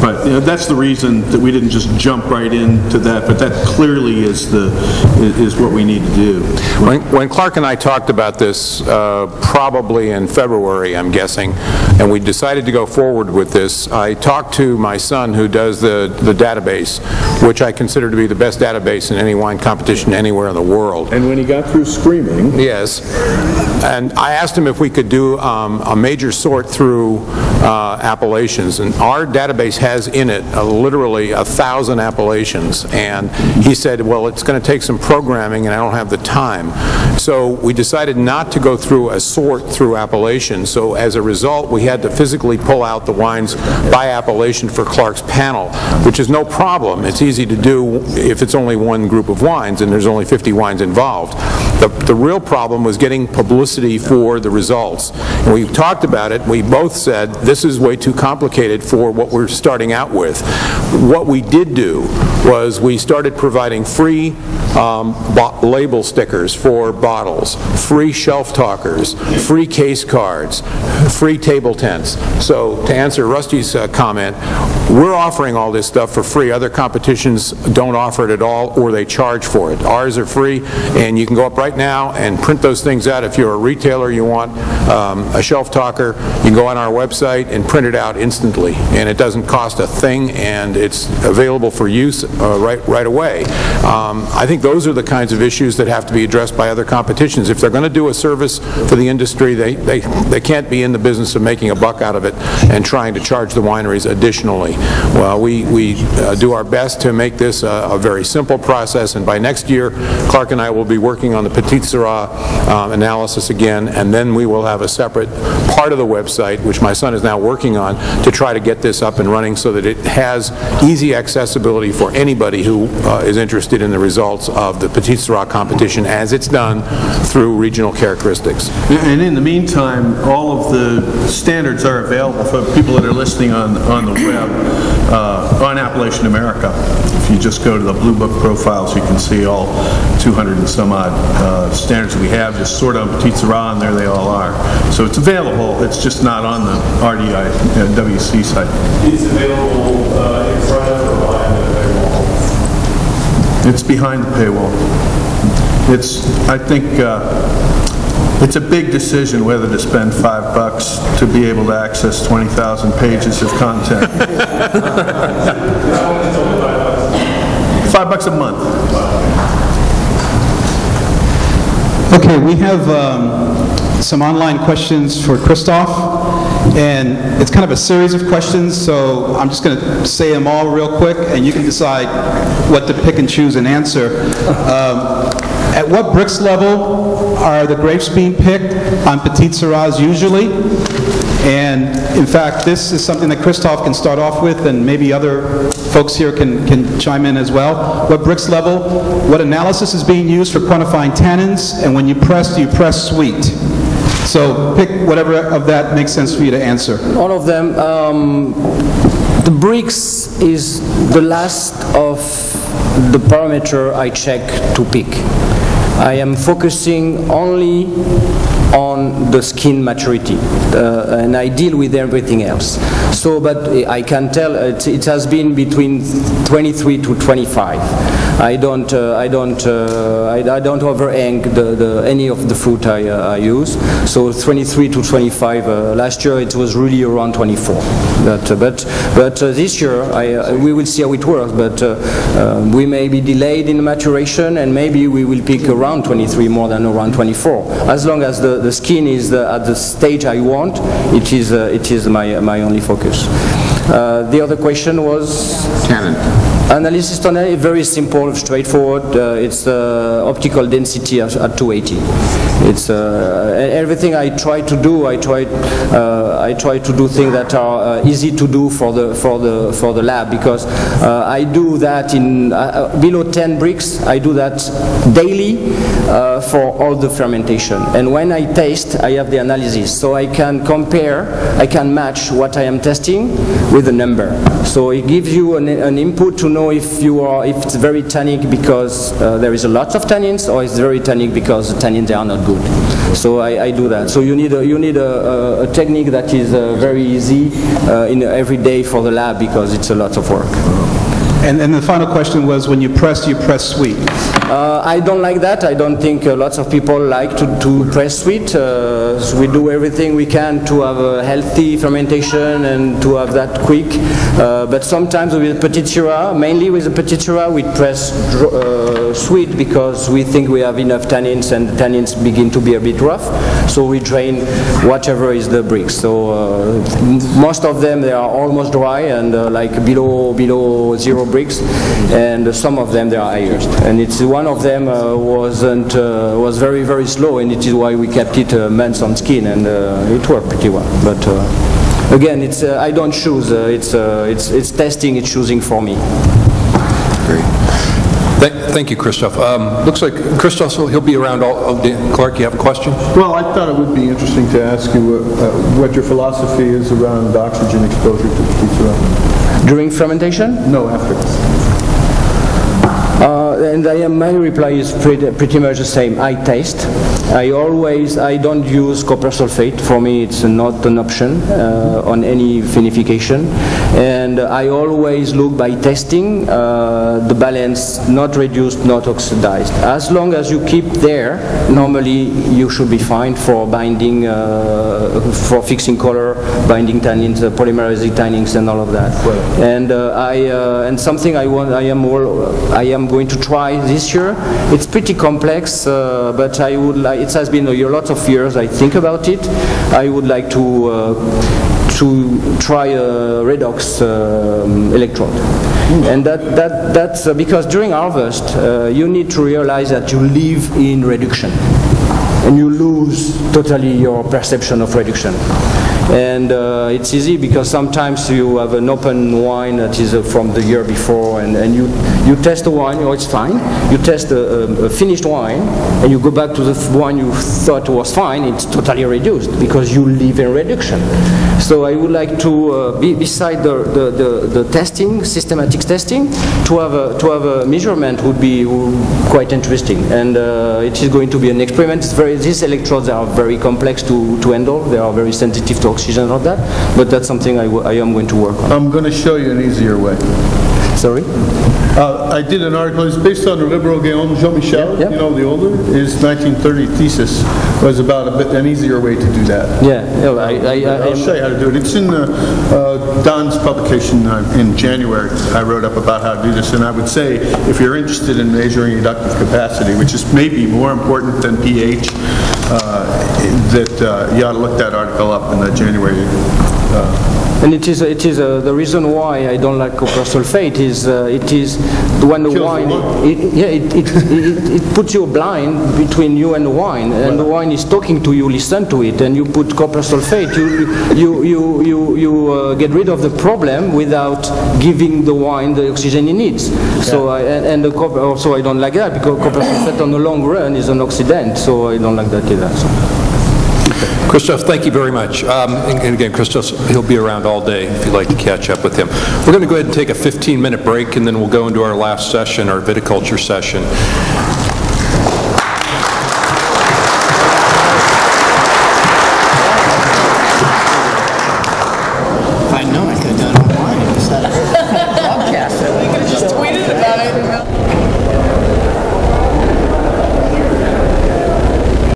But that's the reason that we didn't just jump right into that, but that clearly is what we need to do. When Clark and I talked about this probably in February, I'm guessing, and we decided to go forward with this, I talked to my son who does the database, which I consider to be the best database in any wine competition anywhere in the world. And when he got through screaming... Yes. And I asked him if we could do a major sort through appellations, and our database has in it literally 1,000 appellations, and he said, well, it's going to take some programming and I don't have the time. So we decided not to go through a sort through appellation, so as a result we had to physically pull out the wines by appellation for Clark's panel, which is no problem. It's easy to do if it's only one group of wines and there's only 50 wines involved. The real problem was getting publicity for the results. And we talked about it. We both said this is way too complicated for what we're starting out with. What we did do was we started providing free label stickers for bottles, free shelf talkers, free case cards, free table tents. So to answer Rusty's comment, we're offering all this stuff for free. Other competitions don't offer it at all, or they charge for it. Ours are free, and you can go up right now and print those things out. If you're a retailer, you want a shelf talker, you can go on our website and print it out instantly, and it doesn't cost a thing, and it's available for use right away. I think those are the kinds of issues that have to be addressed by other competitions. If they're going to do a service for the industry, they can't be in the business of making a buck out of it and trying to charge the wineries additionally. Well, we do our best to make this a very simple process, and by next year, Clark and I will be working on the Petite Sirah analysis again, and then we will have a separate part of the website, which my son is now working on, to try to get this up and running so that it has easy accessibility for anybody who is interested in the results of the Petite Sirah competition as it's done through regional characteristics. And in the meantime, all of the standards are available for people that are listening on the web on Appellation America. If you just go to the Blue Book profiles, you can see all 200 and some odd standards that we have. Just sort on Petite Sirah, and there they all are. So it's available. It's just not on the RDI WC site. It's available in front of or behind the paywall? It's behind the paywall. I think it's a big decision whether to spend $5 to be able to access 20,000 pages of content. $5 a month. Okay, we have some online questions for Christophe, and it's kind of a series of questions, so I'm just going to say them all real quick, and you can decide what to pick and choose and answer. At what brix level are the grapes being picked on Petite Sirahs usually? And in fact, this is something that Christophe can start off with, and maybe other folks here can chime in as well. What brix level? What analysis is being used for quantifying tannins? And when you press, do you press sweet? So pick whatever of that makes sense for you to answer. All of them. The brix is the last of the parameter I check to pick. I am focusing only on the skin maturity, and I deal with everything else. So, but I can tell it has been between 23 to 25. I don't overhang any of the fruit I use. So 23 to 25. Last year it was really around 24. But this year we will see how it works. But we may be delayed in maturation, and maybe we will pick around 23 more than around 24. As long as the skin is at the stage I want, it is my only focus. The other question was Tannin. Analysis tannin is very simple, straightforward. It's optical density at 280. It's everything I try to do. I try to do things that are easy to do for the lab, because I do that in below 10 brix. I do that daily for all the fermentation. And when I taste, I have the analysis, so I can compare, I can match what I am testing with a number. So it gives you an input to know if it's very tannic because there is a lot of tannins, or it's very tannic because the tannins are not good. So I do that. So you need a technique that is very easy in every day for the lab, because it's a lot of work. And the final question was, when you press sweet. I don't like that. I don't think lots of people like to press sweet. So we do everything we can to have a healthy fermentation and to have that quick. But sometimes with Petite Sirah, mainly with the Petite Sirah, we press sweet because we think we have enough tannins, and the tannins begin to be a bit rough. So we drain whatever is the bricks. So most of them, they are almost dry and like below 0 bricks, and some of them they are higher. And it's one of them was very, very slow, and it is why we kept it months on skin, and it worked pretty well. But again, it's I don't choose. It's testing. It's choosing for me. Great. Thank you, Christophe. Looks like Christophe, he'll be around all day. Clark, you have a question? Well, I thought it would be interesting to ask you what your philosophy is around oxygen exposure to Petite Sirah. During fermentation? No, after. And my reply is pretty much the same. I taste. I don't use copper sulfate. For me, it's not an option on any vinification. And I always look by testing the balance, not reduced, not oxidized. As long as you keep there, normally you should be fine for binding, for fixing color, binding tannins, polymerizing tannins, and all of that. Right. And and something I am going to try this year. It's pretty complex, but I would like. It has been a lot of years I think about it. I would like to try a redox electrode, and that's because during harvest you need to realize that you live in reduction, and you lose totally your perception of reduction. And it's easy because sometimes you have an open wine that is from the year before, and you test the wine, it's fine. You test a finished wine, and you go back to the wine you thought was fine, it's totally reduced because you live in reduction. So I would like to, beside the testing, systematic testing, to have a measurement would be quite interesting. And it is going to be an experiment. These electrodes are very complex to handle. They are very sensitive to oxygen and all that, but that's something I am going to work on. I'm going to show you an easier way. Sorry? I did an article, it's based on the Liberal Guillaume Jean-Michel, yeah. You know, the older, his 1930 thesis was about an easier way to do that. Yeah, I'll show you how to do it. It's in Don's publication in January. I wrote up about how to do this, and I would say if you're interested in measuring reductive capacity, which is maybe more important than pH, that you ought to look that article up in the January. And it is the reason why I don't like copper sulfate is it is when the wine it puts you blind between you and the wine, and the wine is talking to you, listen to it, and you put copper sulfate, you get rid of the problem without giving the wine the oxygen it needs. So and the copper also I don't like that because copper sulfate on the long run is an oxidant, so I don't like that either. So. Christophe, thank you very much. And again, Christophe, he'll be around all day if you'd like to catch up with him. We're going to go ahead and take a 15-minute break, and then we'll go into our last session, our viticulture session.